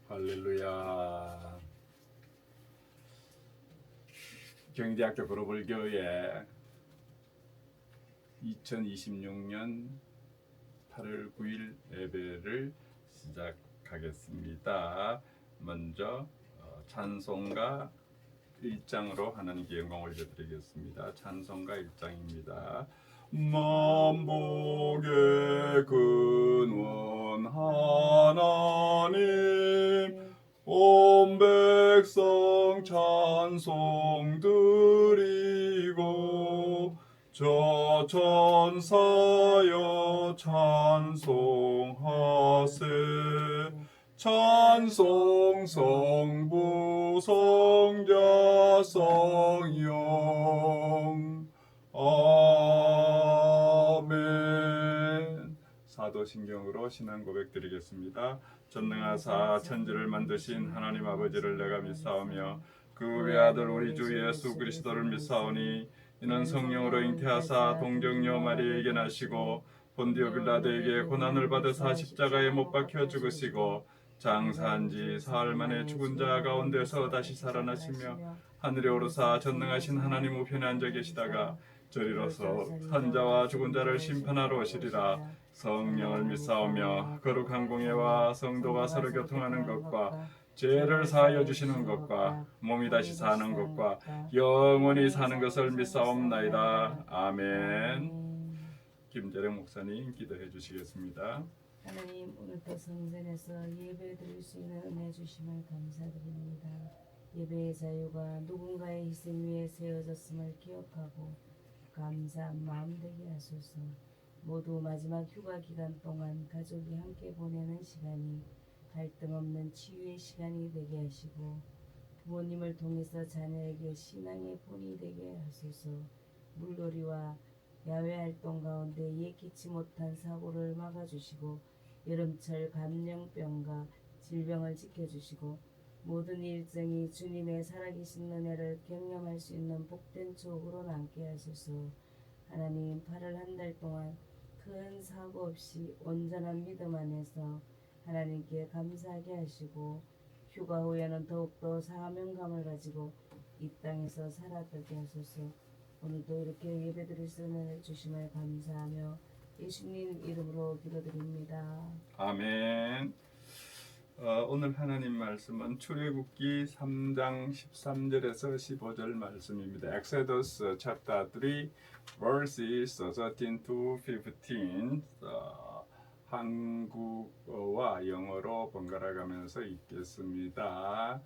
할렐루야. 경희대학교 글로벌교회 2026년 8월 9일 예배를 시작하겠습니다. 먼저 찬송가 1장으로 하나님께 영광 올려드리겠습니다. 찬송가 1장입니다. 만복의 근원 하나님, 온 백성 찬송 드리고 저 천사여 찬송하세. 찬송 성부 성자 성령. 아멘. 사도신경으로 신앙 고백 드리겠습니다. 전능하사 천지를 만드신 하나님 아버지를 내가 믿사오며 그 외아들 우리 주 예수 그리스도를 믿사오니 이는 성령으로 잉태하사 동정녀 마리에게 나시고 본디오 빌라도에게 고난을 받으사 십자가에 못 박혀 죽으시고 장사한 지 사흘 만에 죽은 자 가운데서 다시 살아나시며 하늘에 오르사 전능하신 하나님 우편에 앉아 계시다가 저리로서 산자와 죽은 자를 심판하러 오시리라. 성령을 믿사오며 거룩한 공예와 성도가 서로 교통하는 것과 죄를 사하여 주시는 것과 몸이 다시 사는 것과 영원히 사는 것을 믿사옵나이다. 아멘. 김재령 목사님 기도해 주시겠습니다. 하나님, 오늘도 성전에서 예배 드릴 수 있는 은혜 주심을 감사드립니다. 예배의 자유가 누군가의 희생 위에 세워졌음을 기억하고 감사한 마음 되게 하소서. 모두 마지막 휴가 기간 동안 가족이 함께 보내는 시간이 갈등 없는 치유의 시간이 되게 하시고 부모님을 통해서 자녀에게 신앙의 본이 되게 하소서. 물놀이와 야외 활동 가운데 예기치 못한 사고를 막아주시고 여름철 감염병과 질병을 지켜주시고 모든 일정이 주님의 살아계신 은혜를 경험할 수 있는 복된 추억으로 남게 하소서. 하나님, 8월 한 달 동안 큰 사고 없이 온전한 믿음 안에서 하나님께 감사하게 하시고 휴가 후에는 더욱더 사명감을 가지고 이 땅에서 살아가게 하소서. 오늘도 이렇게 예배드릴 수 있는 주심을 감사하며 예수님 이름으로 기도드립니다. 아멘. 오늘 하나님 말씀은 출애굽기 3장 13절에서 15절 말씀입니다. Exodus chapter 3 verses 13 to 15. 한국어와 영어로 번갈아 가면서 읽겠습니다.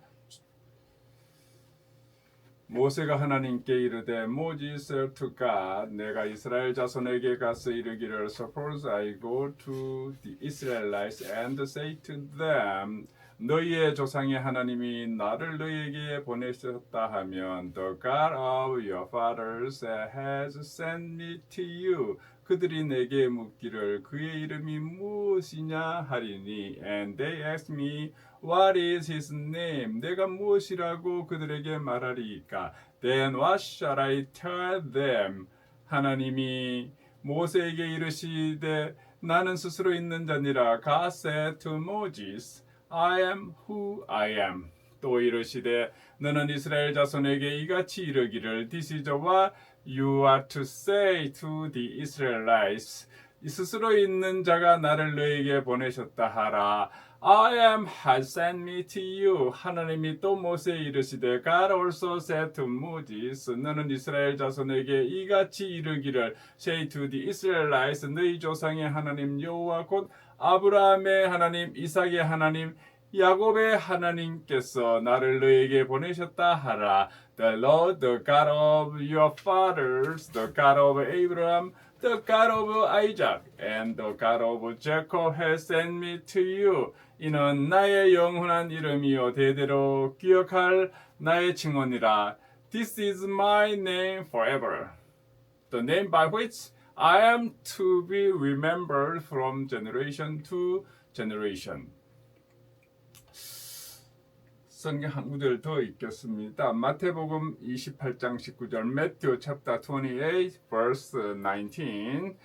모세가 하나님께 이르되 Moses said to God, 내가 이스라엘 자손에게 가서 이르기를 Suppose I go to the Israelites and say to them, 너희의 조상의 하나님이 나를 너희에게 보내셨다 하면 The God of your fathers has sent me to you. 그들이 내게 묻기를 그의 이름이 무엇이냐 하리니 And they asked me What is his name? 내가 무엇이라고 그들에게 말하리이까? Then what shall I tell them? 하나님이 모세에게 이르시되 나는 스스로 있는 자니라. God said to Moses, I am who I am. 또 이르시되 너는 이스라엘 자손에게 이같이 이르기를 This is what you are to say to the Israelites. 스스로 있는 자가 나를 너에게 보내셨다 하라. I am has sent me to you. 하나님이 또 모세에 이르시되 God also said to Moses, 너는 이스라엘 자손에게 이같이 이르기를 Say to the Israelites, 너희 조상의 하나님 여호와 곧 아브라함의 하나님, 이삭의 하나님, 야곱의 하나님께서 나를 너에게 보내셨다 하라. The Lord, the God of your fathers, the God of Abraham, the God of Isaac, and the God of Jacob has sent me to you. 이는 나의 영원한 이름이요 대대로 기억할 나의 칭언이라. This is my name forever. The name by which I am to be remembered from generation to generation. 성경 한 구절 더 읽겠습니다. 마태복음 28장 19절 Matthew chapter 28 verse 19.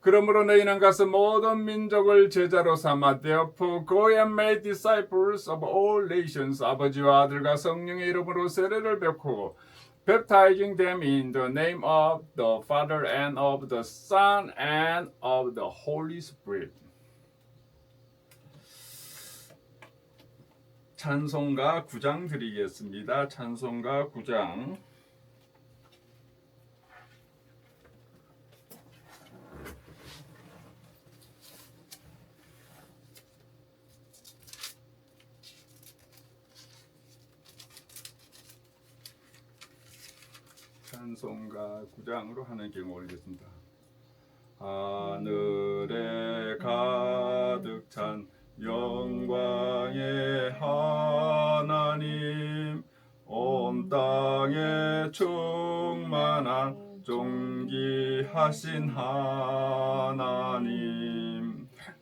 그러므로 너희는 가서 모든 민족을 제자로 삼아 therefore go and make disciples of all nations 아버지와 아들과 성령의 이름으로 세례를 베푸고 baptizing them in the name of the Father and of the Son and of the Holy Spirit. 찬송가 9장 드리겠습니다. 찬송가 9장. 찬송가 9장으로 하나님께 올리겠습니다. 하늘에 가득 찬 영광의 하나님, 온 땅에 충만한 존귀하신 하나님,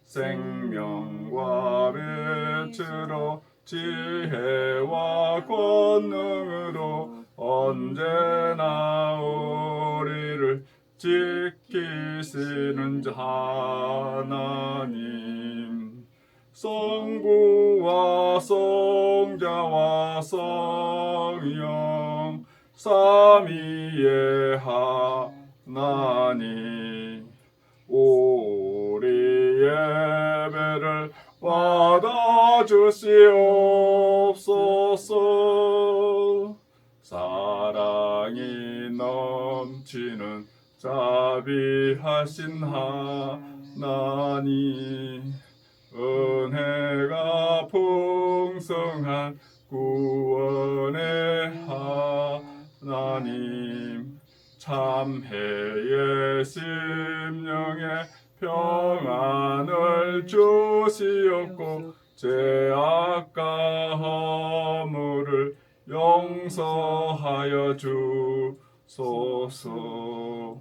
생명과 빛으로 지혜와 권능으로 언제나 우리를 지키시는 하나님, 성부와 성자와 성령 삼위의 하나님, 우리 예배를 받아주시옵소서. 사랑이 넘치는 자비하신 하나님, 은혜가 풍성한 구원의 하나님, 참회의 심령에 평안을 주시옵고 죄악과 허물을 용서하여 주소서.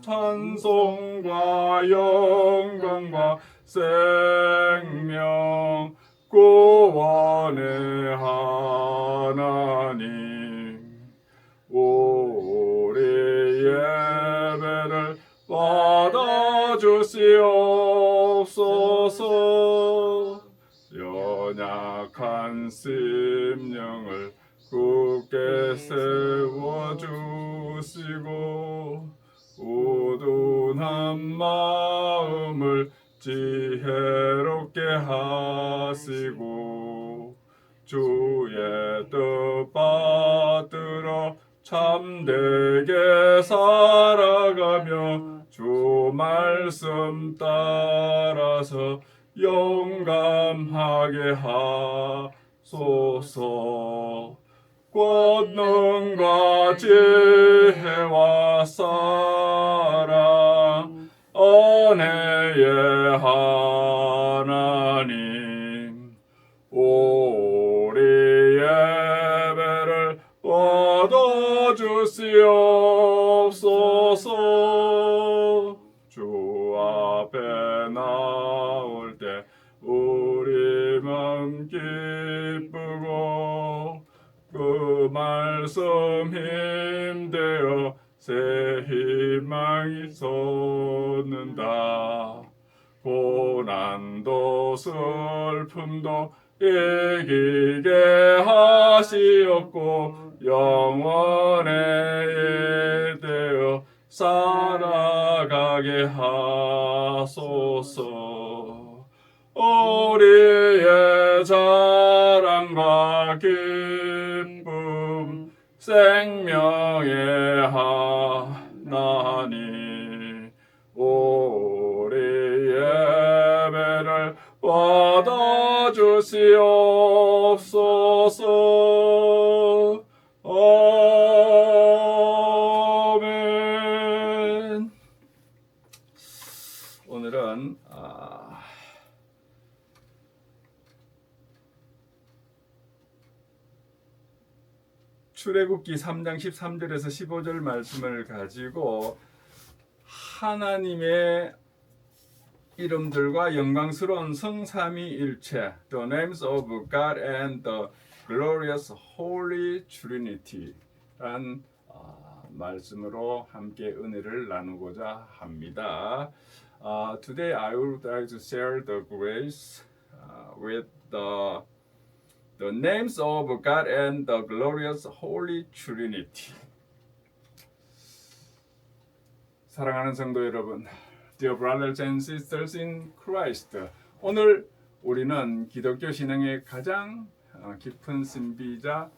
찬송과 영광과 생명 구원의 하나님, 우리 예배를 받아주시옵소서. 연약한 심령을 굳게 세워주시고 우둔한 마음을 지혜롭게 하시고 주의 뜻 받들어 참되게 살아가며 주 말씀 따라서 용감하게 하소서. 권능과 지혜와 사랑 은혜의 하나님, 우리 예배를 얻어주시옵소서. 주 앞에 나올 때 우리 마음 기쁘고 그 말씀 힘되어 새 희망이 솟는다. 고난도 슬픔도 이기게 하시옵고 영원에 되어 살아가게 하소서. 우리의 자랑과 기쁨 생명의 하나님, 우리 예배를 받아주시옵소서. 아멘. 오늘은 출애굽기 3장 13절에서 15절 말씀을 가지고 하나님의 이름들과 영광스러운 성삼위일체, The names of God and the glorious Holy Trinity 란 말씀으로 함께 은혜를 나누고자 합니다. Today I would like to share the grace with the names of God and the glorious Holy Trinity. 사랑하는 성도 여러분, Dear brothers and sisters in Christ, 오늘 우리는 기독교 신앙의 가장 깊은 신비자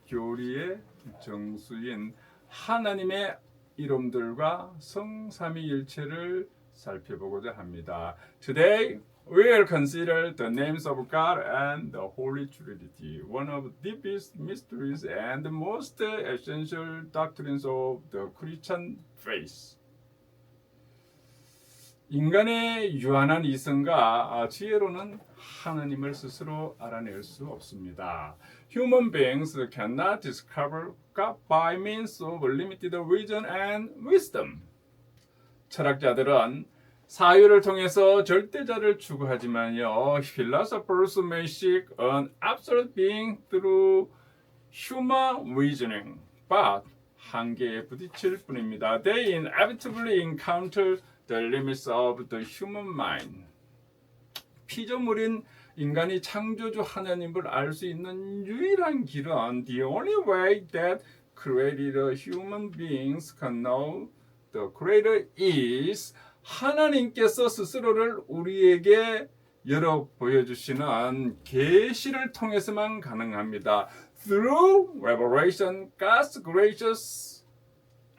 교리의 정수인 하나님의 이름들과 성삼위일체를 살펴보고자 합니다. Today we will consider the names of God and the Holy Trinity, one of the deepest mysteries and the most essential doctrines of the Christian faith. 인간의 유한한 이성과 지혜로는 하나님을 스스로 알아낼 수 없습니다. Human beings cannot discover God by means of limited reason and wisdom. 철학자들은 사유를 통해서 절대자를 추구하지만요, philosophers may seek an absolute being through human reasoning, but 한계에 부딪힐 뿐입니다. They inevitably encounter the limits of the human mind. 피조물인 인간이 창조주 하나님을 알 수 있는 유일한 길은 the only way that created human beings can know the Creator is 하나님께서 스스로를 우리에게 열어 보여주시는 계시를 통해서만 가능합니다. Through revelation, God's gracious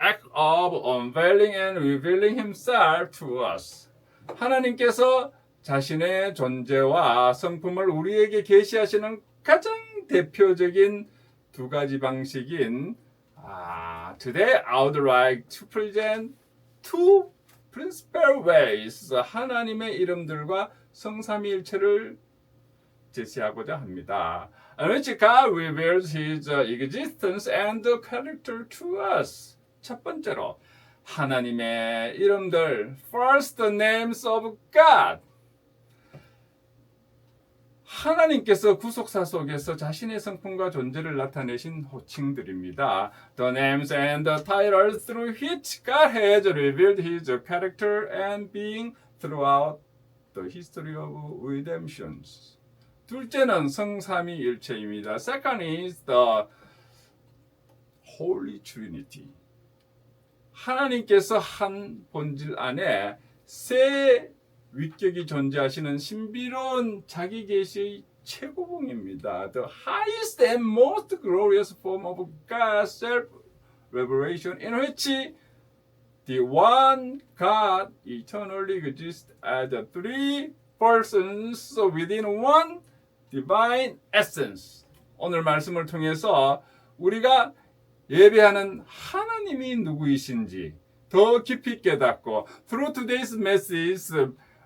act of unveiling and revealing Himself to us. 하나님께서 자신의 존재와 성품을 우리에게 계시하시는 가장 대표적인 두 가지 방식인 Today I would like to present two principal ways 하나님의 이름들과 성삼위일체를 제시하고자 합니다. In which God reveals His existence and character to us. 첫 번째로 하나님의 이름들, first the names of God. 하나님께서 구속사 속에서 자신의 성품과 존재를 나타내신 호칭들입니다. The names and the titles through which God has revealed His character and being throughout the history of redemption. 둘째는 성삼위일체입니다. Second is the Holy Trinity. 하나님께서 한 본질 안에 세 위격이 존재하시는 신비로운 자기 계시의 최고봉입니다. The highest and most glorious form of God's self-revelation in which the one God eternally exists as the three persons within one divine essence. 오늘 말씀을 통해서 우리가 예배하는 하나님이 누구이신지 더 깊이 깨닫고 through today's message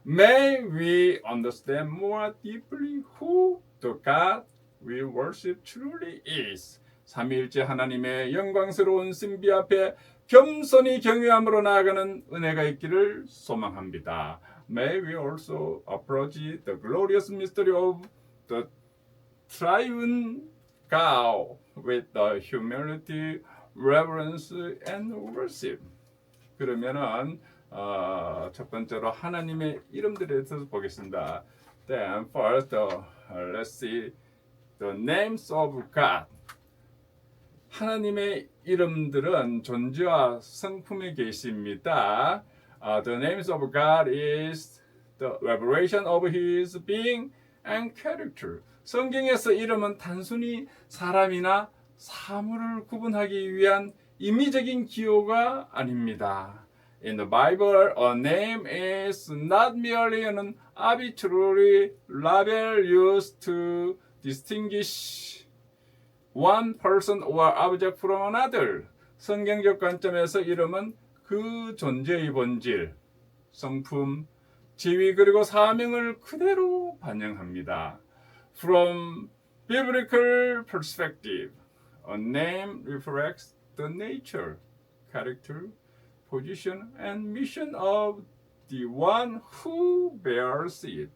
may we understand more deeply who the God we worship truly is. 삼위일체 하나님의 영광스러운 신비 앞에 겸손히 경외함으로 나아가는 은혜가 있기를 소망합니다. May we also approach the glorious mystery of the triune God with the humility, reverence, and worship. 그러면은 첫 번째로 하나님의 이름들에 대해서 보겠습니다. Then first, let's see the names of God. 하나님의 이름들은 존재와 성품의 계시입니다. The names of God is the revelation of His being and character. 성경에서 이름은 단순히 사람이나 사물을 구분하기 위한 임의적인 기호가 아닙니다. In the Bible, a name is not merely an arbitrary label used to distinguish one person or object from another. 성경적 관점에서 이름은 그 존재의 본질, 성품, 지위 그리고 사명을 그대로 반영합니다. From biblical perspective, a name reflects the nature, character, position, and mission of the one who bears it.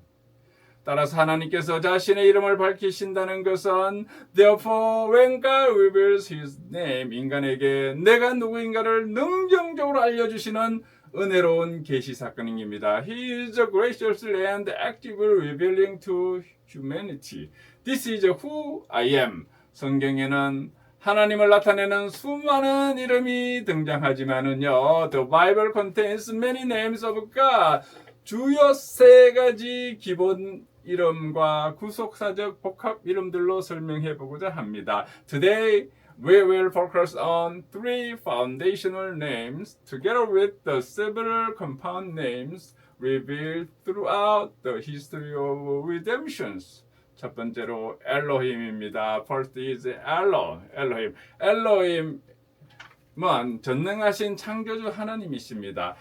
따라서 하나님께서 자신의 이름을 밝히신다는 것은 Therefore when God reveals His name 인간에게 내가 누구인가를 능정적으로 알려주시는 은혜로운 계시 사건입니다. He is graciously and actively revealing to humanity. This is who I am. 성경에는 하나님을 나타내는 수많은 이름이 등장하지만은요, The Bible contains many names of God. 주요 세 가지 기본 이름과 구속사적 복합 이름들로 설명해 보고자 합니다. Today we will focus on three foundational names together with the several compound names revealed throughout the history of redemptions. 첫 번째로 엘로힘입니다. First is 엘로힘. 엘로힘은 전능하신 창조주 하나님이십니다.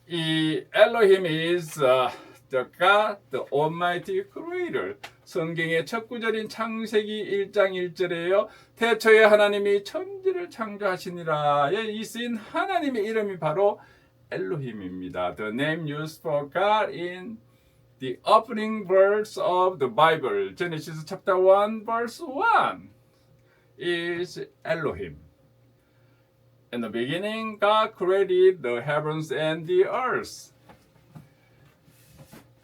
Elohim is the God, the Almighty Creator. 성경의 첫 구절인 창세기 1장 1절에요. 태초에 하나님이 천지를 창조하시니라에 이 쓰인 하나님의 이름이 바로 엘로힘입니다. The name used for God in the opening verse of the Bible, Genesis chapter 1, verse 1, is Elohim. In the beginning, God created the heavens and the earth.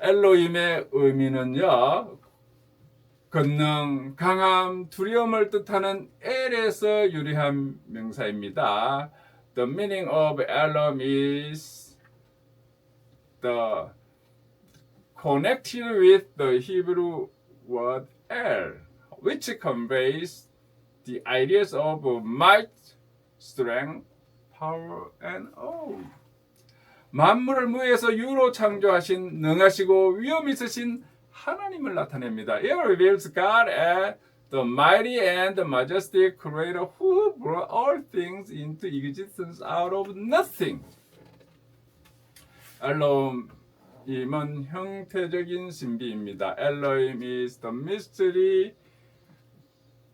엘로힘의 의미는요, 권능, 강함, 두려움을 뜻하는 엘에서 유래한 명사입니다. The meaning of Elohim is the connected with the Hebrew word El, which conveys the ideas of might, strength, power, and awe. 만물을 무에서 유로 창조하신 능하시고 위엄 있으신 하나님을 나타냅니다. It reveals God as the mighty and the majestic creator who brought all things into existence out of nothing. 엘로힘은 형태적인 신비입니다. Elohim is the mystery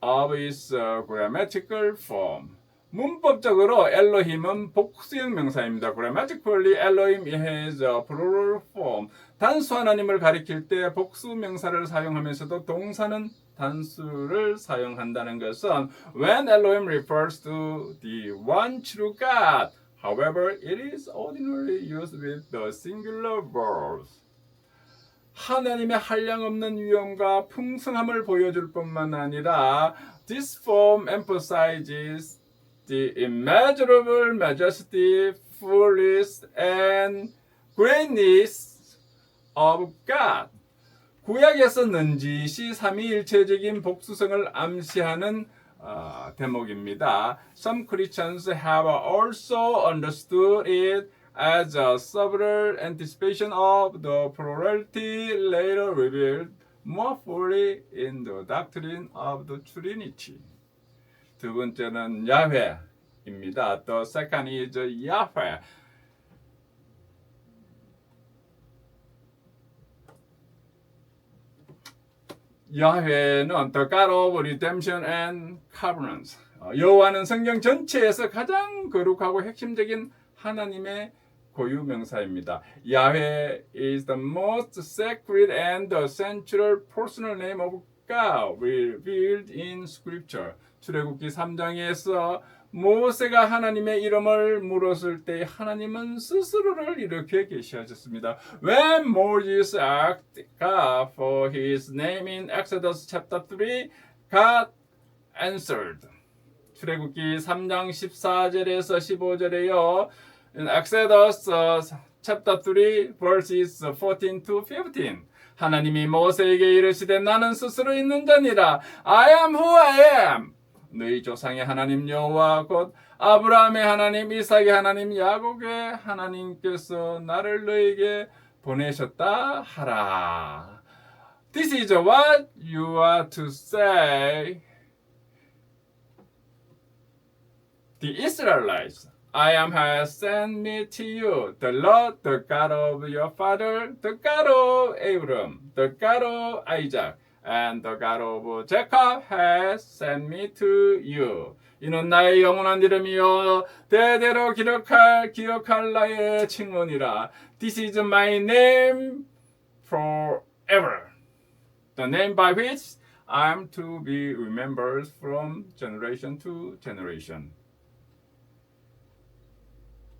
of its grammatical form. 문법적으로 엘로힘은 복수형 명사입니다. Grammatically, Elohim has a plural form. 단수 하나님을 가리킬 때 복수 명사를 사용하면서도 동사는 단수를 사용한다는 것은 when Elohim refers to the one true God, however, it is ordinarily used with the singular verbs. 하나님의 한량없는 위엄과 풍성함을 보여줄 뿐만 아니라 this form emphasizes the immeasurable majesty, fullness, and greatness of God. 구약에서 넌지시 삼위일체적인 복수성을 암시하는 대목입니다. Some Christians have also understood it as a subtle anticipation of the plurality later revealed more fully in the doctrine of the Trinity. 두 번째는 야훼입니다. The second is Yahweh. 야훼는 The God of Redemption and Covenants. 여호와는 성경 전체에서 가장 거룩하고 핵심적인 하나님의 고유 명사입니다. Yahweh is the most sacred and the central personal name of God revealed in Scripture. 출애굽기 3장에서 모세가 하나님의 이름을 물었을 때 하나님은 스스로를 이렇게 계시하셨습니다. When Moses asked God for his name in Exodus chapter 3, God answered. 출애굽기 3장 14절에서 15절에요. In Exodus chapter 3 verses 14 to 15. 하나님이 모세에게 이르시되 나는 스스로 있는 자니라. I am who I am. 너희 조상의 하나님 여호와 곧 아브라함의 하나님, 이삭의 하나님, 야곱의 하나님께서 나를 너에게 보내셨다 하라. This is what you are to say. The Israelites, I am has sent me to you, the Lord, the God of your father, the God of Abraham, the God of Isaac, and the God of Jacob has sent me to you. 이는 나의 영원한 이름이요 대대로 기억할 나의 칭언이라. This is my name forever. The name by which I am to be remembered from generation to generation.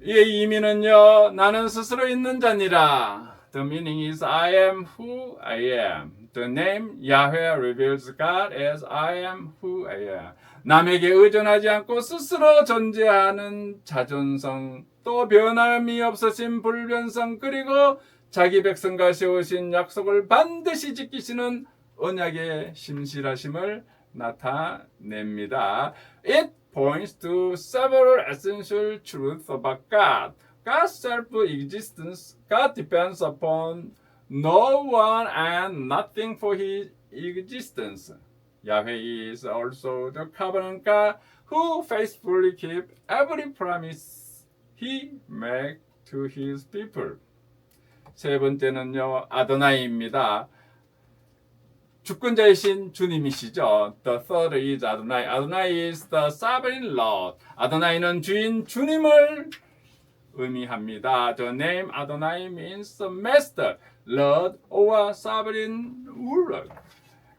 이의 의미는요, 나는 스스로 있는 자니라. The meaning is I am who I am. The name Yahweh reveals God as I am who I am. 남에게 의존하지 않고 스스로 존재하는 자존성, 또 변함이 없으신 불변성, 그리고 자기 백성과 세우신 약속을 반드시 지키시는 언약의 신실하심을 나타냅니다. It points to several essential truths about God. God's self-existence. God depends upon no one and nothing for his existence. Yahweh is also the covenant God who faithfully keeps every promise he makes to his people. 세 번째는요, 아도나이입니다. 주권자이신 주님이시죠. The third is Adonai. Adonai is the sovereign Lord. 아도나이는 주인 주님을 의미합니다. The name Adonai means master, Lord, or sovereign ruler.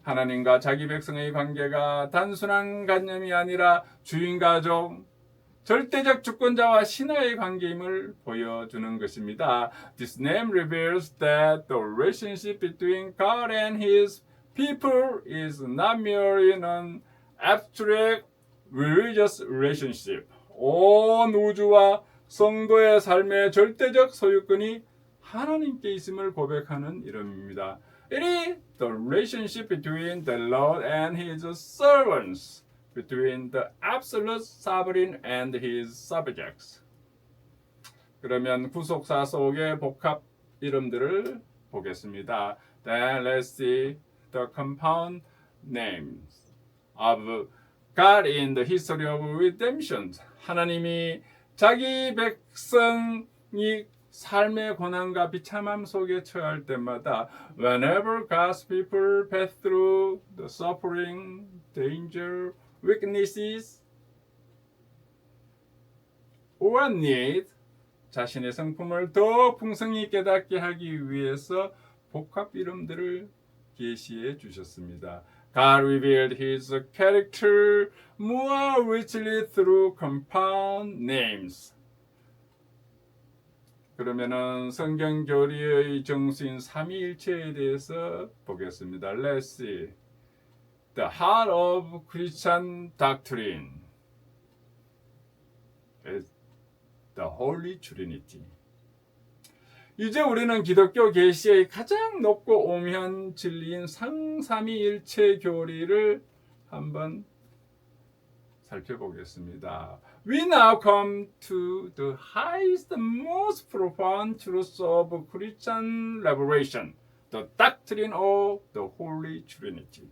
하나님과 자기 백성의 관계가 단순한 관념이 아니라 주인 가족, 절대적 주권자와 신하의 관계임을 보여주는 것입니다. This name reveals that the relationship between God and His people is not merely an abstract religious relationship. 온 우주와 성도의 삶의 절대적 소유권이 하나님께 있음을 고백하는 이름입니다. It is the relationship between the Lord and His servants, between the absolute sovereign and His subjects. 그러면 구속사 속의 복합 이름들을 보겠습니다. Then let's see the compound names of God in the history of redemption. 하나님이 자기 백성이 삶의 고난과 비참함 속에 처할 때마다 whenever God's people pass through the suffering, danger, weaknesses, or need, 자신의 성품을 더 풍성히 깨닫게 하기 위해서 복합 이름들을 계시해 주셨습니다. God revealed His character more richly through compound names. 그러면은 성경 교리의 정수인 삼위일체에 대해서 보겠습니다. Let's see. The heart of Christian doctrine is the Holy Trinity. 이제 우리는 기독교 계시의 가장 높고 오묘한 진리인 삼위일체 교리를 한번 살펴보겠습니다. We now come to the highest, most profound truths of Christian revelation, the doctrine of the Holy Trinity.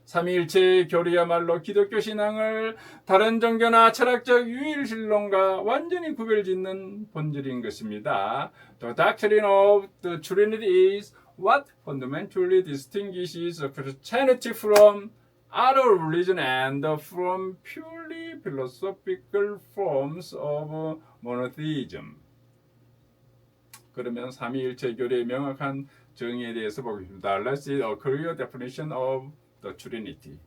삼위일체 교리야말로 기독교 신앙을 다른 종교나 철학적 유일신론과 완전히 구별짓는 본질인 것입니다. The doctrine of the Trinity is what fundamentally distinguishes Christianity from other religion and from purely philosophical forms of monotheism. 그러면 삼위일체 교리의 명확한 정의에 대해서 보겠습니다. Let's see a clear definition of the Trinity.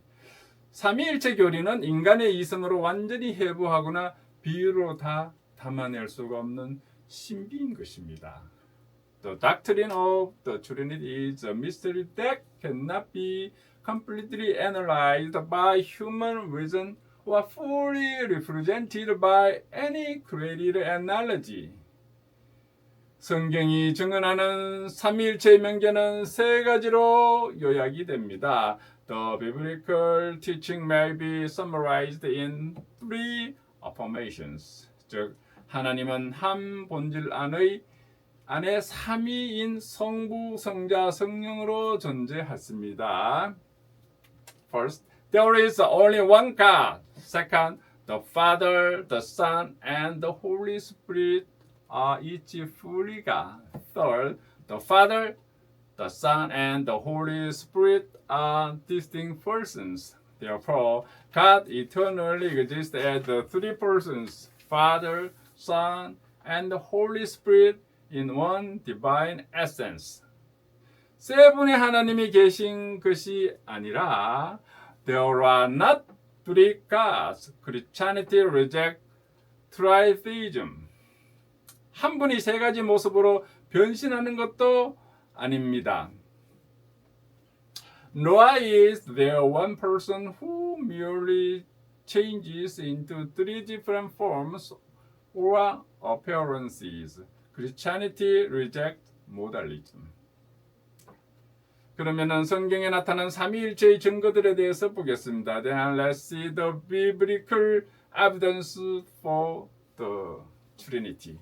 삼위일체 교리는 인간의 이성으로 완전히 해부하거나 비유로 다 담아낼 수가 없는 신비인 것입니다. The doctrine of the Trinity is a mystery that cannot be completely analyzed by human reason or fully represented by any created analogy. 성경이 증언하는 삼위일체의 명제는 세 가지로 요약이 됩니다. The biblical teaching may be summarized in three affirmations. 즉, 하나님은 한 본질 안에 삼위인 성부, 성자, 성령으로 존재하십니다. First, there is only one God. Second, the Father, the Son, and the Holy Spirit are each fully God. Third, the Father, the Son, and the Holy Spirit are distinct persons. Therefore, God eternally exists as the three persons, Father, Son, and the Holy Spirit in one divine essence. 세 분의 하나님이 계신 것이 아니라 There are not three gods. Christianity rejects tritheism. 한 분이 세 가지 모습으로 변신하는 것도 아닙니다. Nor is there one person who merely changes into three different forms or appearances. Christianity rejects modalism. 그러면은 성경에 나타난 삼위일체의 증거들에 대해서 보겠습니다. Then let's see the biblical evidence for the Trinity.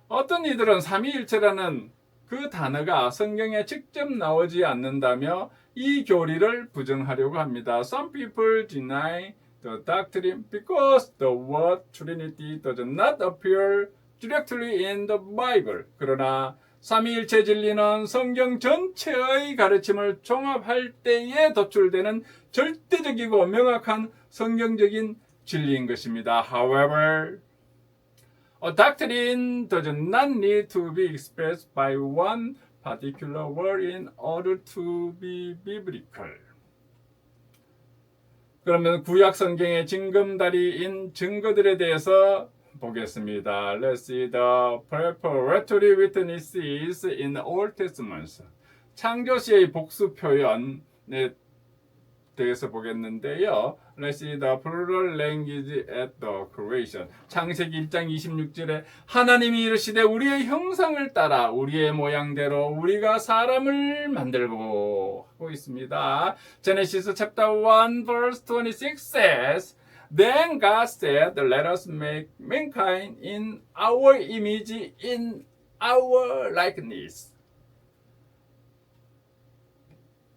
어떤 이들은 삼위일체라는 그 단어가 성경에 직접 나오지 않는다며 이 교리를 부정하려고 합니다. Some people deny the doctrine because the word Trinity does not appear directly in the Bible. 그러나 삼위일체 진리는 성경 전체의 가르침을 종합할 때에 도출되는 절대적이고 명확한 성경적인 진리인 것입니다. However, a doctrine does not need to be expressed by one particular word in order to be biblical. 그러면 구약 성경의 징검다리인 증거들에 대해서 보겠습니다. Let's see the preparatory witnesses in the Old Testament. 창조시의 복수 표현에 대해서 보겠는데요. Let's see the plural language at the creation. 창세기 1장 26절에 하나님이 이르시되 우리의 형상을 따라 우리의 모양대로 우리가 사람을 만들고 하고 있습니다. Genesis chapter 1 verse 26 says Then God said, let us make mankind in our image, in our likeness.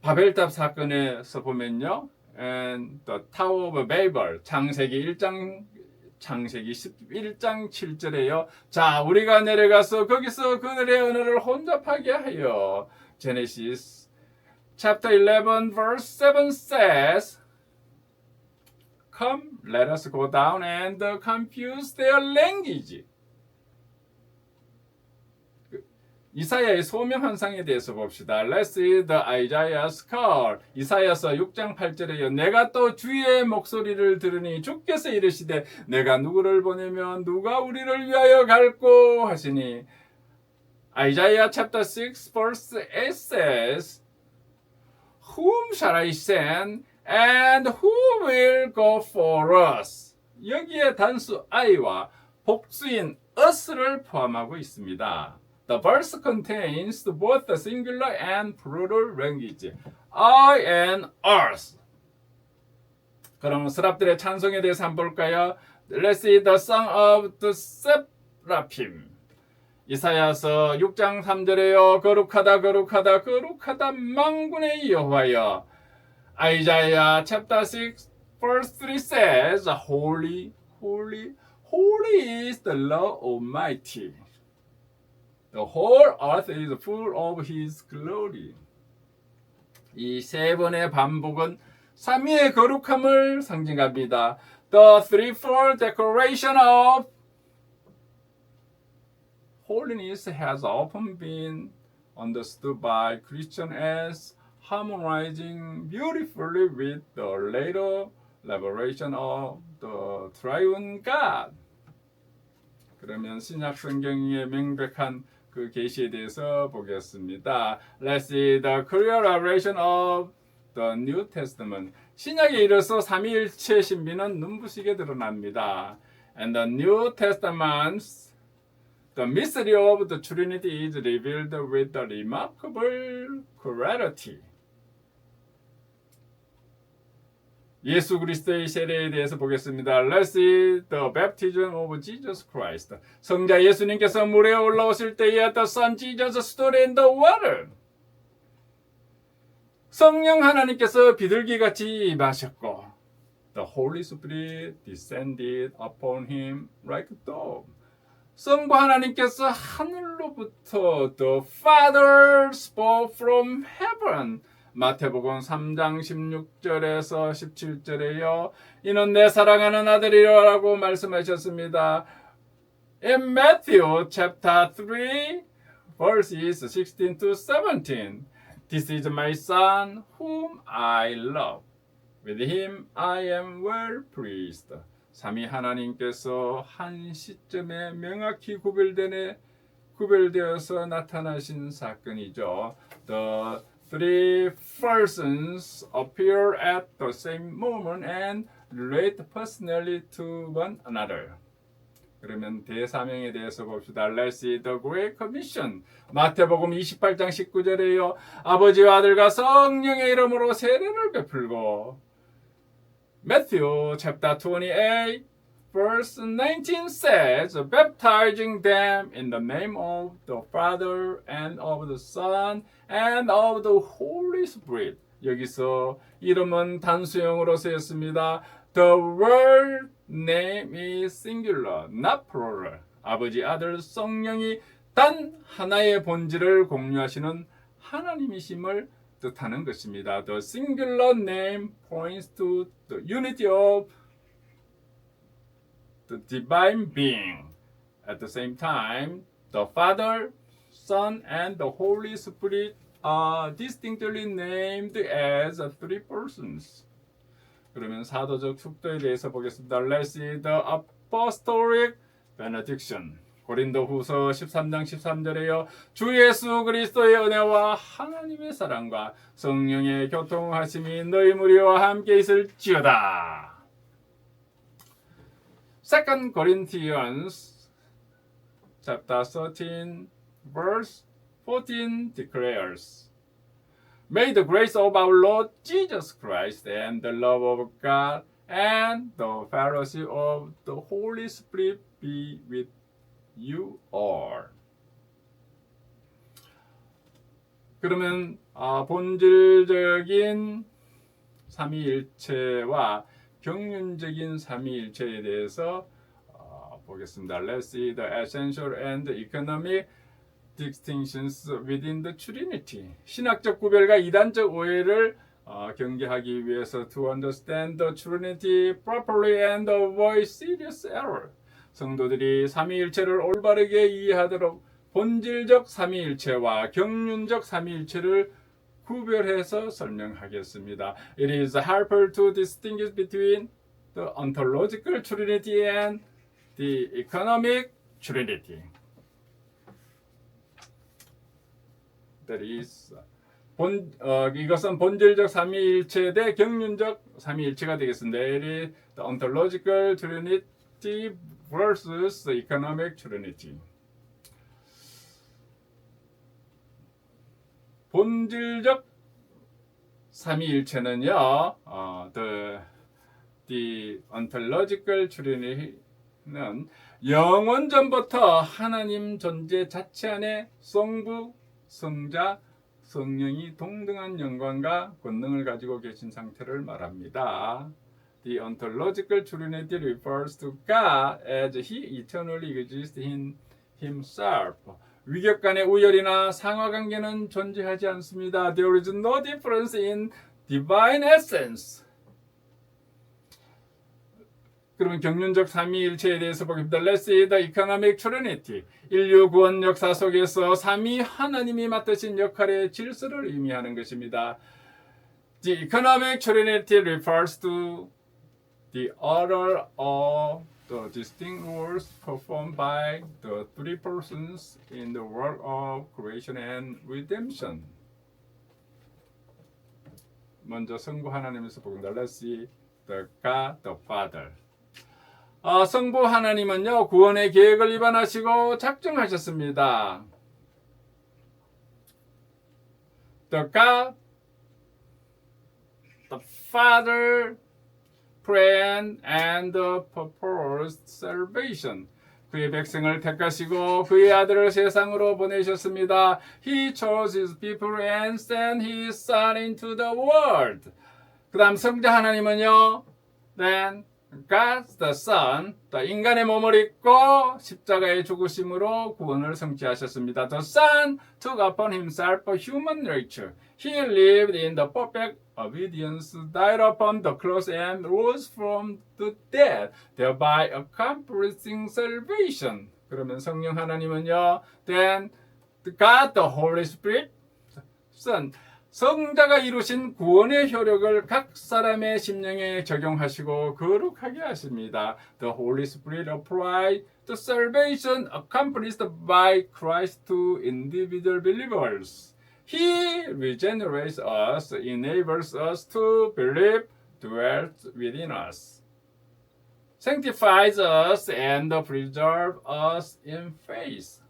바벨탑 사건에서 보면요. And the Tower of Babel, 창세기 11장 7절에요. 자, 우리가 내려가서 거기서 그들의 언어를 혼잡하게 하여. Genesis chapter 11 verse 7 says, Come, let us go down and confuse their language. 이사야의 소명 환상에 대해서 봅시다. Let's see the Isaiah's call. 이사야서 6장 8절에요. 내가 또 주의 목소리를 들으니 주께서 이르시되 내가 누구를 보내면 누가 우리를 위하여 갈꼬 하시니. Isaiah chapter 6 verse 8 says, Whom shall I send? And who will go for us? 여기에 단수 I와 복수인 us를 포함하고 있습니다. The verse contains both the singular and plural language. I and us. 그럼 스랍들의 찬송에 대해서 한번 볼까요? Let's see the song of the seraphim. 이사야서 6장 3절에요. 거룩하다 거룩하다 거룩하다 만군의 여호와여. Isaiah chapter 6 verse 3 says, Holy, holy, holy is the Lord Almighty. The whole earth is full of His glory. 이 세 번의 반복은 삼위의 거룩함을 상징합니다. The threefold declaration of holiness has often been understood by Christians as harmonizing beautifully with the later revelation of the triune God. 그러면 신약 성경의 명백한 그 계시에 대해서 보겠습니다. Let's see the clear revelation of the New Testament. 신약에 이르러서 삼위일체 신비는 눈부시게 드러납니다. And the New Testament, the mystery of the Trinity is revealed with the remarkable clarity. 예수 그리스도의 세례에 대해서 보겠습니다. Let's see the baptism of Jesus Christ. 성자 예수님께서 물에 올라오실 때에 the Son Jesus stood in the water. 성령 하나님께서 비둘기같이 임하셨고 The Holy Spirit descended upon him like a dove. 성부 하나님께서 하늘로부터 The Father spoke from heaven. 마태복음 3장 16절에서 17절에요. 이는 내 사랑하는 아들이라고 말씀하셨습니다. In Matthew chapter 3 verses 16 to 17. This is my son whom I love. With him I am well pleased. 삼위 하나님께서 한 시점에 명확히 구별되어서 나타나신 사건이죠. The three persons appear at the same moment and relate personally to one another. 그러면 대사명에 대해서 봅시다. Let's see the Great Commission. 마태복음 28장 19절에요. 아버지와 아들과 성령의 이름으로 세례를 베풀고 Matthew chapter 28 verse 19 says, baptizing them in the name of the Father and of the Son and of the Holy Spirit. 여기서 이름은 단수형으로 쓰였습니다. The word name is singular, not plural. 아버지, 아들, 성령이 단 하나의 본질을 공유하시는 하나님이심을 뜻하는 것입니다. The singular name points to the unity of the divine being. At the same time, the Father, Son, and the Holy Spirit are distinctly named as three persons. 그러면 사도적 축도에 대해서 보겠습니다. Let's see the apostolic benediction. 고린도후서 13장 13절에요. 주 예수 그리스도의 은혜와 하나님의 사랑과 성령의 교통하심이 너희 무리와 함께 있을지어다. 2 Corinthians chapter 13 verse 14 declares, May the grace of our Lord Jesus Christ and the love of God and the fellowship of the Holy Spirit be with you all. 그러면 본질적인 삼위일체와 경륜적인 삼위일체에 대해서 보겠습니다. Let's see the essential and economic distinctions within the Trinity. 신학적 구별과 이단적 오해를 경계하기 위해서 to understand the Trinity properly and avoid serious error. 성도들이 삼위일체를 올바르게 이해하도록 본질적 삼위일체와 경륜적 삼위일체를 구별해서 설명하겠습니다. It is helpful to distinguish between the ontological Trinity and the economic Trinity. That is, 이것은 본질적 삼위일체 대 경륜적 삼위일체가 되겠습니다. It is the ontological Trinity versus the economic Trinity. 본질적 삼위일체는요, the ontological Trinity는 영원 전부터 하나님 존재 자체 안에 성부, 성자, 성령이 동등한 영광과 권능을 가지고 계신 상태를 말합니다. The ontological Trinity refers to God as He eternally exists in Himself. 위격 간의 우열이나 상하관계는 존재하지 않습니다. There is no difference in divine essence. 그러면 경륜적 삼위일체에 대해서 보겠습니다. Let's see the economic Trinity. 인류 구원 역사 속에서 삼위 하나님이 맡으신 역할의 질서를 의미하는 것입니다. The economic Trinity refers to the order of the distinct roles performed by the three persons in the work of creation and redemption. 먼저 성부 하나님에서 보겠습니다. Let's see the God, the Father. 성부 하나님은요, 구원의 계획을 입안하시고 작정하셨습니다. The God, the Father, plan and proposed salvation. 그의 백성을 택하시고 그의 아들을 세상으로 보내셨습니다. He chose his people and sent his son into the world. 그 다음 성자 하나님은요, then God the Son, 인간의 몸을 입고 십자가의 죽으심으로 구원을 성취하셨습니다. The Son took upon himself a human nature. He lived in the perfect obedience, died upon the cross and rose from the dead, thereby accomplishing salvation. 그러면 성령 하나님은요, then God the Holy Spirit, Son, 성자가 이루신 구원의 효력을 각 사람의 심령에 적용하시고 거룩하게 하십니다. The Holy Spirit applied the salvation accomplished by Christ to individual believers. He regenerates us, enables us to believe, dwells within us, sanctifies us, and preserves us in faith.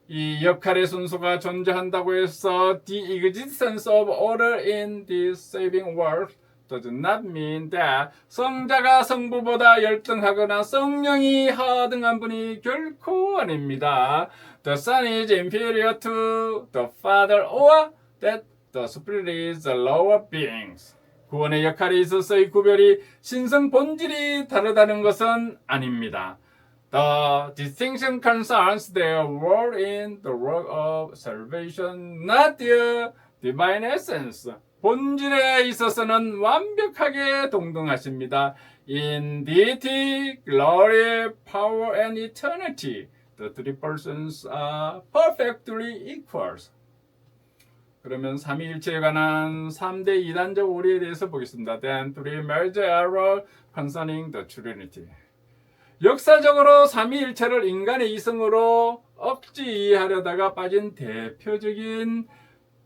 이 역할의 순서가 존재한다고 해서 the existence of order in this saving work does not mean that 성자가 성부보다 열등하거나 성령이 하등한 분이 결코 아닙니다. The Son is inferior to the Father or that the Spirit is the lower beings. 구원의 역할에 있어서의 구별이 신성 본질이 다르다는 것은 아닙니다. The distinction concerns their role in the work of salvation, not their divine essence. 본질에 있어서는 완벽하게 동등하십니다. In deity, glory, power, and eternity, the three persons are perfectly equals. 그러면 삼위일체에 관한 3대 이단적 오리에 대해서 보겠습니다. Then three major errors concerning the Trinity. 역사적으로 삼위일체를 인간의 이성으로 억지 이해하려다가 빠진 대표적인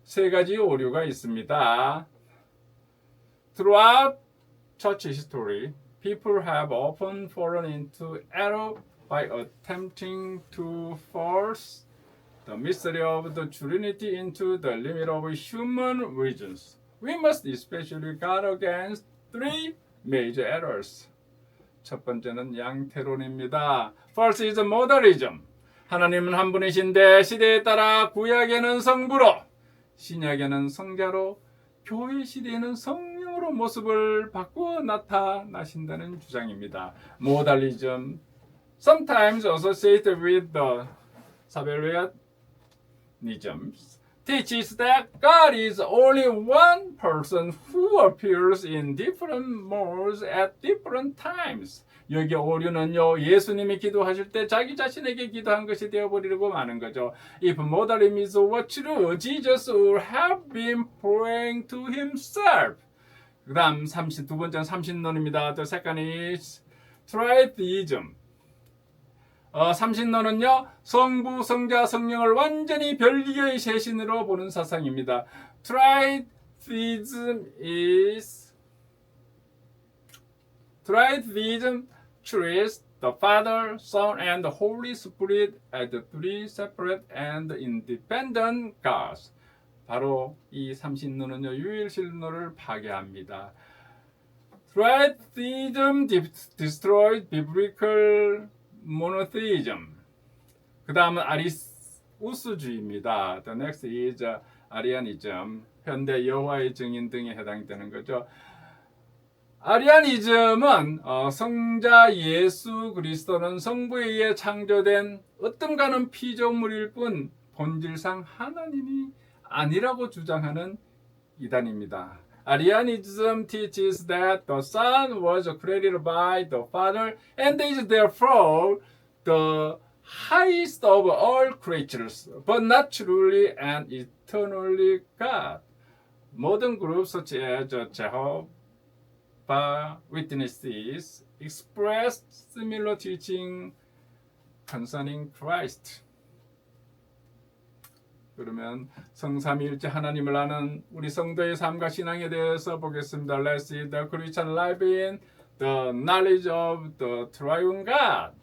세 가지 오류가 있습니다. Throughout church history, people have often fallen into error by attempting to force the mystery of the Trinity into the limit of human reasons. We must especially guard against three major errors. 첫 번째는 양태론입니다. First is modalism. 하나님은 한 분이신데 시대에 따라 구약에는 성부로, 신약에는 성자로, 교회 시대에는 성령으로 모습을 바꾸어 나타나신다는 주장입니다. Modalism, sometimes associated with the Sabellianism, teaches that God is only one person who appears in different modes at different times. 여기 오류는요, 예수님이 기도하실 때 자기 자신에게 기도한 것이 되어버리려고 하는 거죠. If modalism were true, Jesus would have been praying to himself. 그 다음 두 번째는 삼신론입니다. The second is tritheism. 삼신론은요, 성부, 성자, 성령을 완전히 별개의 세 신으로 보는 사상입니다. Tritheism treats the Father, Son, and the Holy Spirit as the three separate and independent gods. 바로 이 삼신론은요, 유일신론을 파괴합니다. Tritheism destroys biblical monotheism. 그 다음은 아리우스주의입니다. The next is Arianism. 현대 여호와의 증인 등에 해당되는 거죠. 아리아니즘은 성자 예수 그리스도는 성부에 의해 창조된 어떤가는 피조물일 뿐 본질상 하나님이 아니라고 주장하는 이단입니다. Arianism teaches that the Son was created by the Father and is therefore the highest of all creatures, but not truly and eternally God. Modern groups such as Jehovah's Witnesses express similar teaching concerning Christ. 그러면 성삼위일체 하나님을 아는 우리 성도의 삶과 신앙에 대해서 보겠습니다. Let's see the Christian life in the knowledge of the triune God.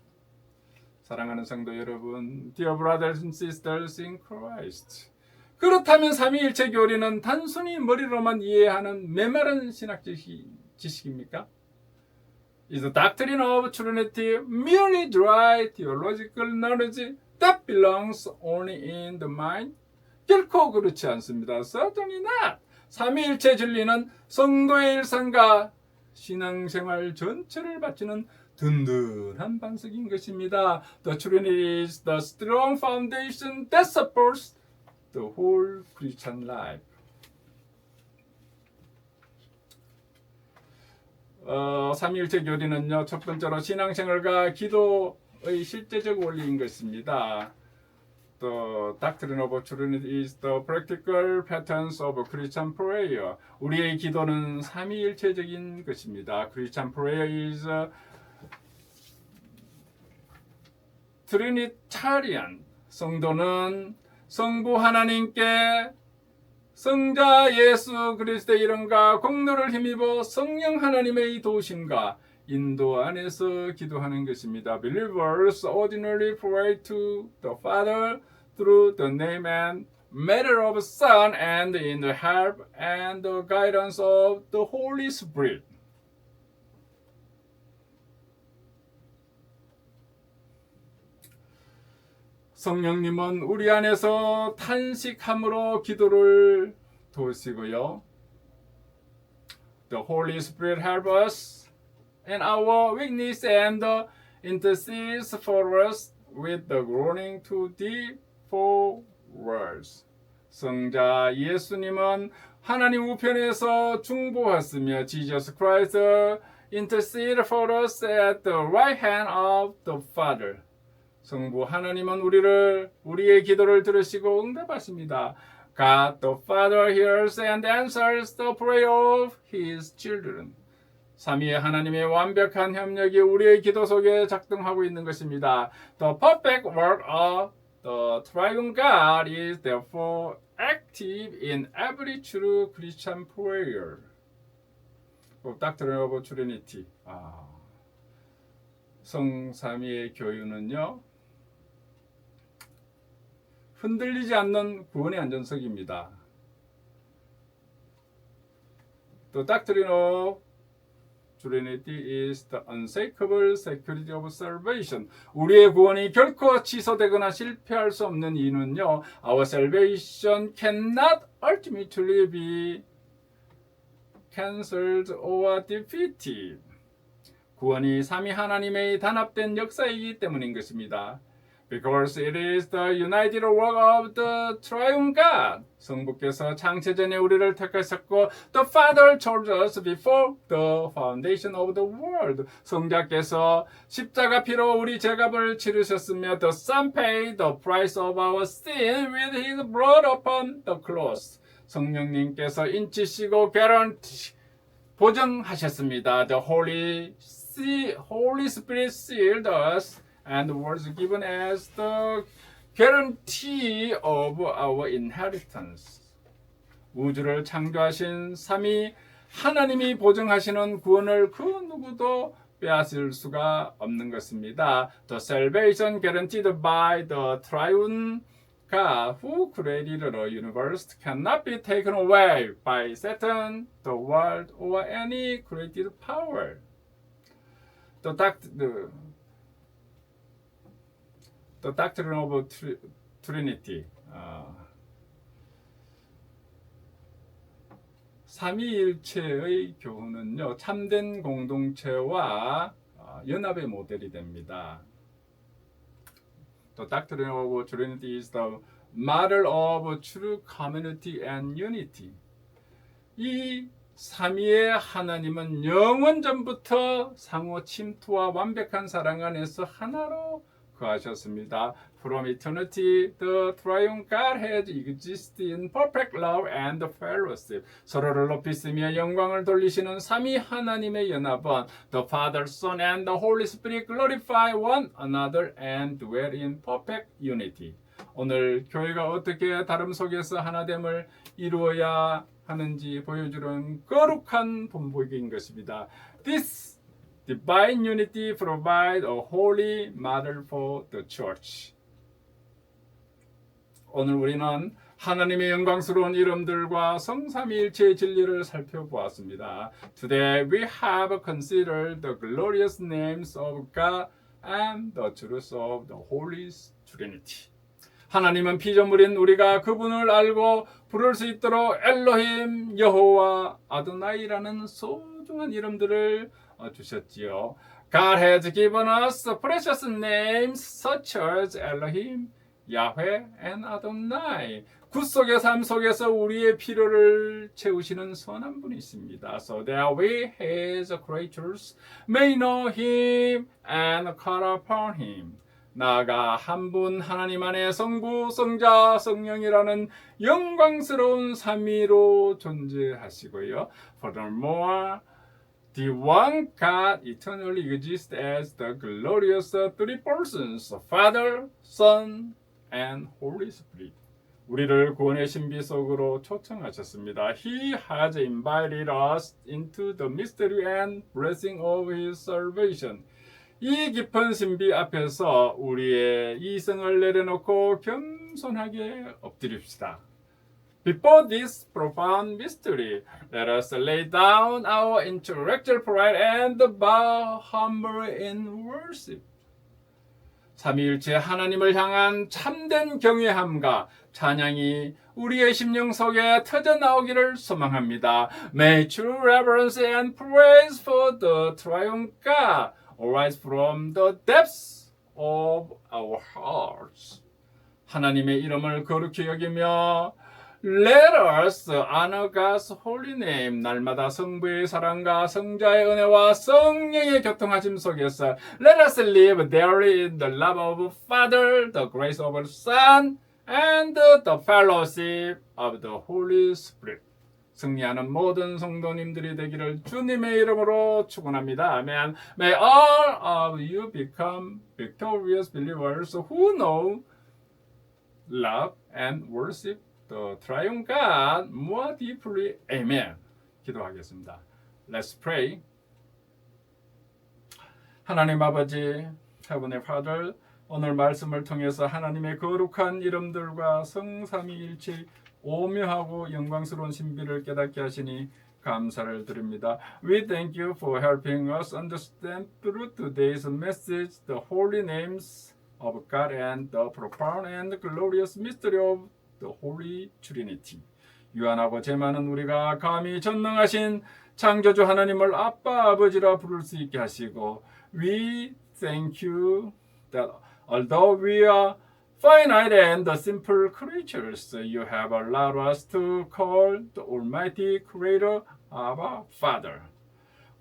사랑하는 성도 여러분, dear brothers and sisters in Christ. 그렇다면 삼위일체 교리는 단순히 머리로만 이해하는 메마른 신학 지식입니까? Is the doctrine of Trinity merely dry theological knowledge that belongs only in the mind? 결코 그렇지 않습니다. Certainly not. 삼위일체 진리는 성도의 일상과 신앙생활 전체를 바치는 든든한 반석인 것입니다. The Trinity is the strong foundation that supports the whole Christian life. 삼위일체 교리는요, 첫 번째로 신앙생활과 기도의 실제적 원리인 것입니다. The doctrine of Trinity is the practical patterns of Christian prayer. 우리의 기도는 삼위일체적인 것입니다. Christian prayer is Trinitarian. 성도는 성부 하나님께 성자 예수 그리스도의 이름과 공로를 힘입어 성령 하나님의 도우심과 인도 안에서 기도하는 것입니다. Believers ordinarily pray to the Father through the name and matter of Son and in the help and the guidance of the Holy Spirit. 성령님은 우리 안에서 탄식함으로 기도를 도우시고요. The Holy Spirit help us in our weakness and intercedes for us with the groaning too deep for words. 성자 예수님은 하나님 우편에서 중보하시며 Jesus Christ intercede for us at the right hand of the Father. 성부 하나님은 우리의 기도를 들으시고 응답하십니다. God the Father hears and answers the prayer of His children. 삼위의 하나님의 완벽한 협력이 우리의 기도 속에 작동하고 있는 것입니다. The perfect work of the triune God is therefore active in every true Christian prayer. Doctrine of Trinity. 성삼위의 교유는요. 흔들리지 않는 구원의 안전석입니다. The doctrine of Trinity is the unshakable security of salvation. 우리의 구원이 결코 취소되거나 실패할 수 없는 이유는요. Our salvation cannot ultimately be cancelled or defeated. 구원이 삼위 하나님의 단합된 역사이기 때문인 것입니다. Because it is the united work of the triune God. 성부께서 창세전에 우리를 택하셨고 The Father chose us before the foundation of the world. 성자께서 십자가 피로 우리 죄값을 치르셨으며 The Son paid the price of our sin with His blood upon the cross. 성령님께서 인치시고 guarantee 보증하셨습니다. The Holy Spirit sealed us and was given as the guarantee of our inheritance. 우주를 창조하신 삼위 하나님이 보증하시는 구원을 그 누구도 빼앗을 수가 없는 것입니다. The salvation guaranteed by the triune God who created the universe cannot be taken away by Satan, the world, or any created power. The doctrine of Trinity. 삼위일체의 교훈은요, 참된 공동체와 연합의 모델이 됩니다. The doctrine of Trinity is the model of true community and unity. 이 삼위의 하나님은 영원 전부터 상호 침투와 완벽한 사랑 안에서 하나로 거하셨습니다. From eternity, the triune God has existed in perfect love and fellowship. 서로를 높이시며 영광을 돌리시는 삼위 하나님의 연합은 The Father, Son, and the Holy Spirit glorify one another and dwell in perfect unity. 오늘 교회가 어떻게 다름 속에서 하나됨을 이루어야 하는지 보여주는 거룩한 본보기인 것입니다. This divine unity provides a holy model for the church. 오늘 우리는 하나님의 영광스러운 이름들과 성삼위일체의 진리를 살펴보았습니다. Today we have considered the glorious names of God and the truth of the Holy Trinity. 하나님은 피조물인 우리가 그분을 알고 부를 수 있도록 엘로힘, 여호와, 아도나이라는 소중한 이름들을 주셨지요. God has given us precious names such as Elohim, Yahweh, and Adonai. 구속의 삶 속에서 우리의 필요를 채우시는 선한 분이 있습니다. So that we, His creatures, may know Him and call upon Him. 나아가 한 분 하나님 안에 성부, 성자, 성령이라는 영광스러운 삼위로 존재하시고요. Furthermore, the one God eternally exists as the glorious three persons, Father, Son, and Holy Spirit. 우리를 구원의 신비 속으로 초청하셨습니다. He has invited us into the mystery and blessing of His salvation. 이 깊은 신비 앞에서 우리의 이성을 내려놓고 겸손하게 엎드립시다. Before this profound mystery, let us lay down our intellectual pride and bow humbly in worship. 삼위일체 하나님을 향한 참된 경외함과 찬양이 우리의 심령 속에 터져나오기를 소망합니다. May true reverence and praise for the triune God arise from the depths of our hearts. 하나님의 이름을 거룩히 여기며 Let us honor God's holy name. 날마다 성부의 사랑과 성자의 은혜와 성령의 교통하심 속에서 Let us live daily in the love of Father, the grace of the Son, and the fellowship of the Holy Spirit. 승리하는 모든 성도님들이 되기를 주님의 이름으로 축원합니다. 아멘. May all of you become victorious believers who know, love, and worship the triune God more deeply. Amen. 기도하겠습니다. Let's pray. 하나님 아버지, Heavenly Father, 오늘 말씀을 통해서 하나님의 거룩한 이름들과 성삼위일체 오묘하고 영광스러운 신비를 깨닫게 하시니 감사를 드립니다. We thank you for helping us understand through today's message the holy names of God and the profound and glorious mystery of the Holy Trinity. 유한하고 죄많은 우리가 감히 전능하신 창조주 하나님을 아빠 아버지라 부를 수 있게 하시고 We thank you that although we are finite and simple creatures, you have allowed us to call the Almighty Creator our Father.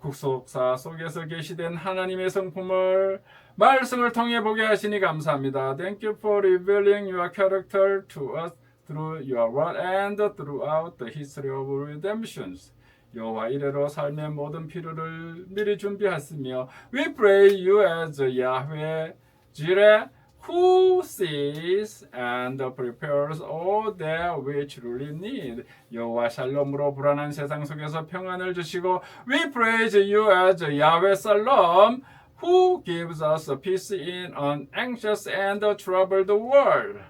국속사 속에서 계시된 하나님의 성품을 말씀을 통해 보게 하시니 감사합니다. Thank you for revealing your character to us through your word and throughout the history of redemptions. 여호와 이래로 삶의 모든 필요를 미리 준비하시며 We pray you as Yahweh Jireh, who sees and prepares all that we truly need. 여호와 샬롬으로 불안한 세상 속에서 평안을 주시고 We praise you as Yahweh Shalom, who gives us peace in an anxious and troubled world.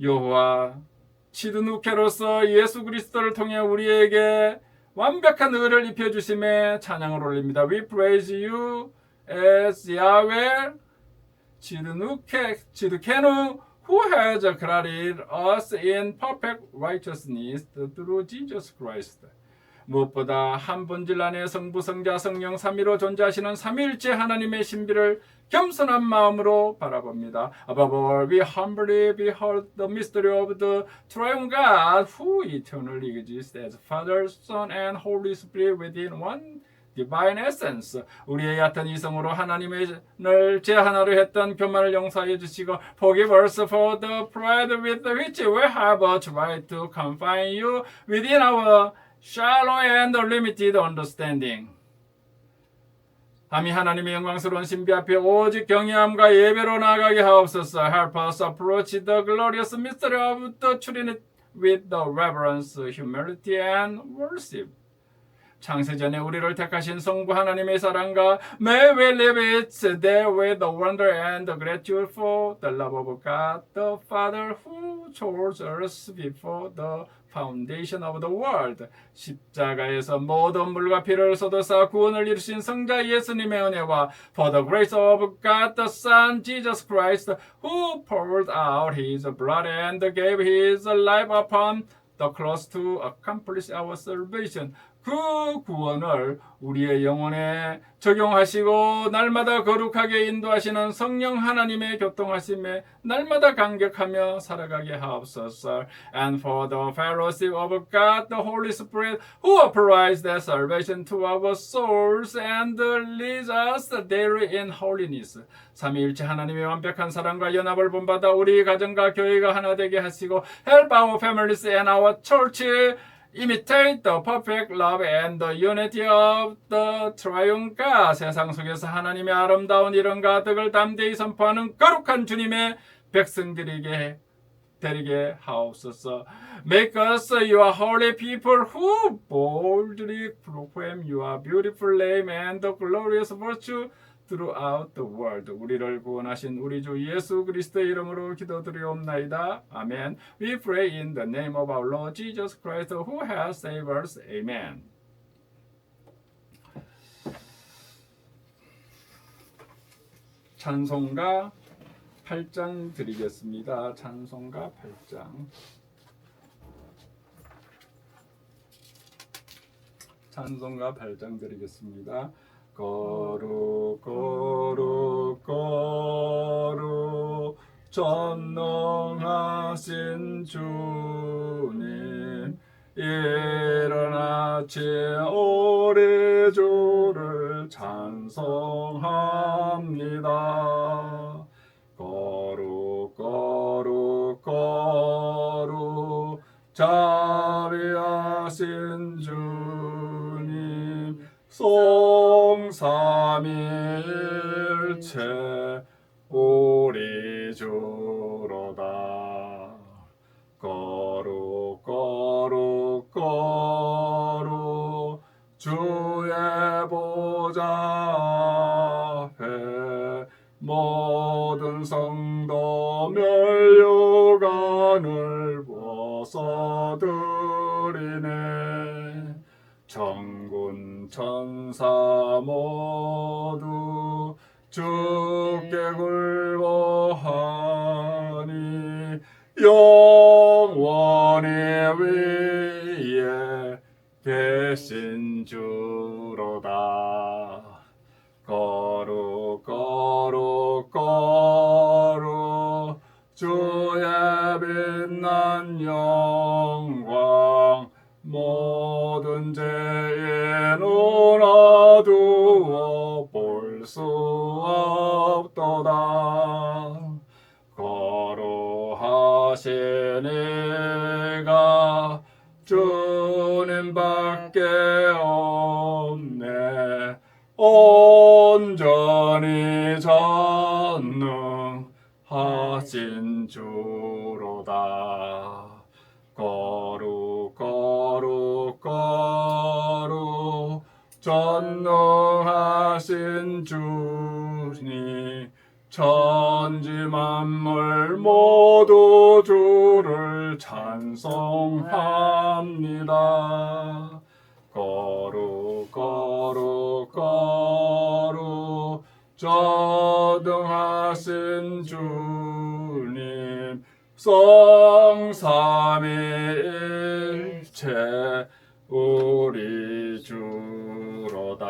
여호와 치드누케로서 예수 그리스도를 통해 우리에게 완벽한 의를 입혀주심에 찬양을 올립니다. We praise you as Yahweh 치드누케누 who has created us in perfect righteousness through Jesus Christ. 무엇보다 한 본질 안에 성부, 성자, 성령, 삼위로 존재하시는 삼위일체 하나님의 신비를 겸손한 마음으로 바라봅니다. Above all, we humbly behold the mystery of the triune God who eternally exists as Father, Son, and Holy Spirit within one divine essence. 우리의 얕은 이성으로 하나님을 제 하나로 했던 교만을 용서해 주시고 Forgive us for the pride with which we have tried to confine you within our shallow and limited understanding. 감히 하나님의 영광스러운 신비 앞에 오직 경외함과 예배로 나아가게 하옵소서. Help us approach the glorious mystery of the Trinity with the reverence, humility, and worship. 창세전에 우리를 택하신 성부 하나님의 사랑과 May we live it there with the wonder and the gratitude for the love of God, the Father who chose us before the foundation of the world. 십자가에서 모든 물과 피를 쏟아서 구원을 이루신 성자 예수님의 은혜와 For the grace of God the Son Jesus Christ who poured out His blood and gave His life upon the cross to accomplish our salvation. 그 구원을 우리의 영혼에 적용하시고 날마다 거룩하게 인도하시는 성령 하나님의 교통하심에 날마다 감격하며 살아가게 하옵소서. And for the fellowship of God, the Holy Spirit, who applies that salvation to our souls and leads us daily in holiness. 삼위일체 하나님의 완벽한 사랑과 연합을 본받아 우리 가정과 교회가 하나 되게 하시고 help our families and our church imitate the perfect love and the unity of the triune God. 세상 속에서 하나님의 아름다운 이런 가득을 담대히 선포하는 거룩한 주님의 백성들에게 되게 하옵소서. Make us your holy people who boldly proclaim your beautiful name and the glorious virtue throughout the world. 우리를 구원하신 우리 주 예수 그리스도의 이름으로 기도드리옵나이다. 아멘. We pray in the name of our Lord Jesus Christ who has saved us. Amen. 찬송가 8장 드리겠습니다. 찬송가 8장. 찬송가 8장 드리겠습니다. 거룩 거룩 거룩 전능하신 주님 이른 아침 우리 주를 찬송합니다. 거룩 거룩 거룩 자비하신 주님 성삼위일체 우리 주로다. 거룩 거룩 거룩 주의 보좌 앞에 모든 성도 멸류관을 벗어드리네. 천군 천사 모두 주께 굴복하니 영원히 위에 계신 주로다. 거룩 거룩 거룩 주의 빛난 영광 모든 죄의 눈 어두워 볼 수 없도다. 거룩하신 이가 주님밖에 없네. 온전히 전능하신 주로다. 거룩 거룩 거룩 전능하신 주님 천지 만물 모두 주를 찬송합니다. 거룩 거룩 거룩 전능하신 주님 성삼위일체 우리 주로다.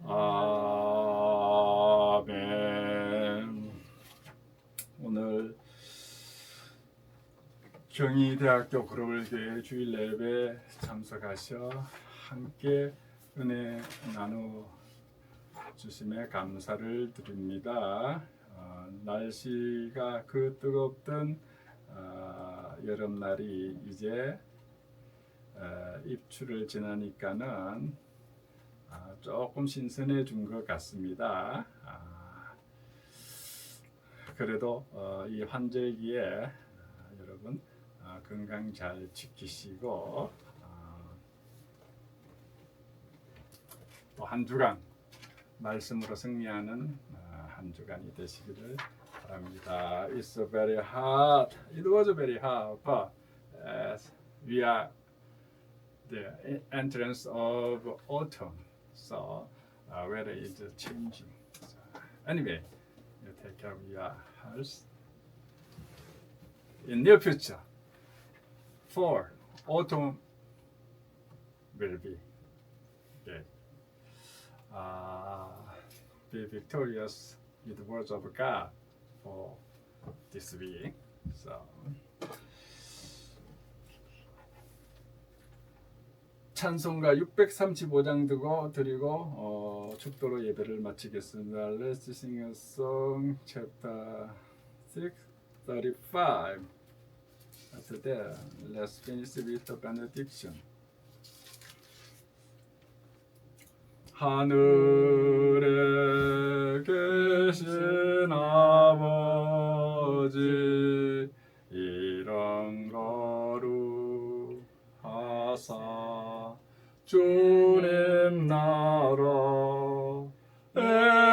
아멘. 오늘 경희대학교 글로벌교회 주일 예배 참석하셔 함께 은혜 나누 주심에 감사를 드립니다. 날씨가 그 뜨겁던 여름날이 이제 입추를 지나니까는 조금 신선해진 것 같습니다. 그래도 이 환절기에 여러분 건강 잘 지키시고 또 한 주간 말씀으로 승리하는 한 주간이 되시기를 바랍니다. It's very hot. It was very hot, but as we are the entrance of autumn, so weather is changing. So, anyway, you take care of your health. In near future, fall, autumn will be. Okay. Be victorious with the words of God for this week. So. 찬송가 635장 드리고 축도로 예배를 마치겠습니다. Let's sing a song, chapter 635. After that, let's finish with the benediction. 하늘에 계신 아버지 이런 거룩하사 주님 나라에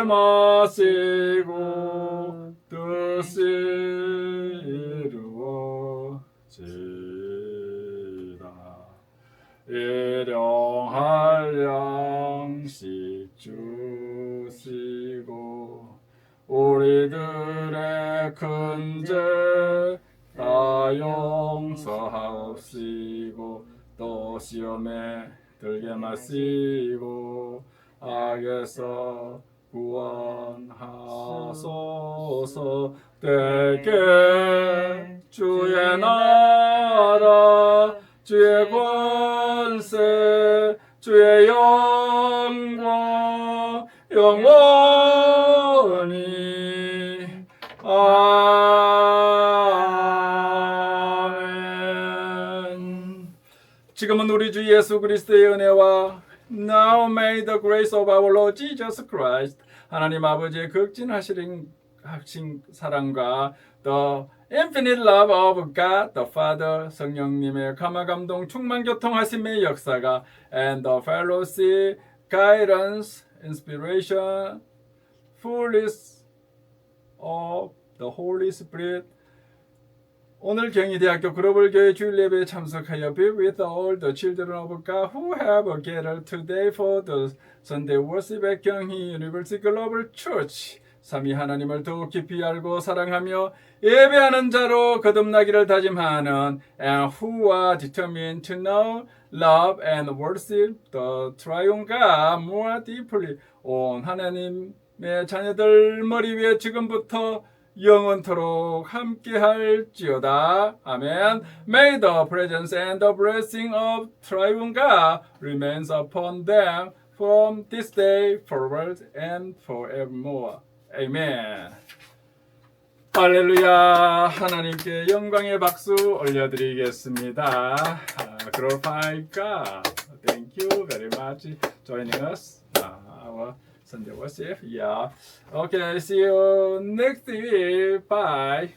마시고 뜻이 이루어지라. 일용할 양식 주시고 우리들의 큰 죄 다 용서하옵시고 또 시험에 들게 마시고 악에서 구원하소서. 되게 주의 나라 주의 권세 주의 영광 영원히 아멘. 지금은 우리 주 예수 그리스도의 은혜와 Now may the grace of our Lord Jesus Christ 하나님 아버지의 극진하신 사랑과 The infinite love of God the Father 성령님의 감화감동 충만교통하심의 역사가 And the fellowship, guidance, inspiration, fullness of the Holy Spirit 오늘 경희대학교 글로벌 교회 주일 예배에 참석하여 be with all the children of God who have gathered today for the Sunday worship at 경희 University Global Church. 삼위 하나님을 더욱 깊이 알고 사랑하며 예배하는 자로 거듭나기를 다짐하는 and who are determined to know, love and worship the triune God more deeply. 온 하나님의 자녀들 머리 위에 지금부터 영원토록 함께할지어다. 아멘. May the presence and the blessing of triune God remains upon them from this day forward and forevermore. 아멘. 할렐루야. 하나님께 영광의 박수 올려드리겠습니다. Glorify God. Thank you very much joining us. Our Sunday worship. Yeah. Okay, see you next week. Bye.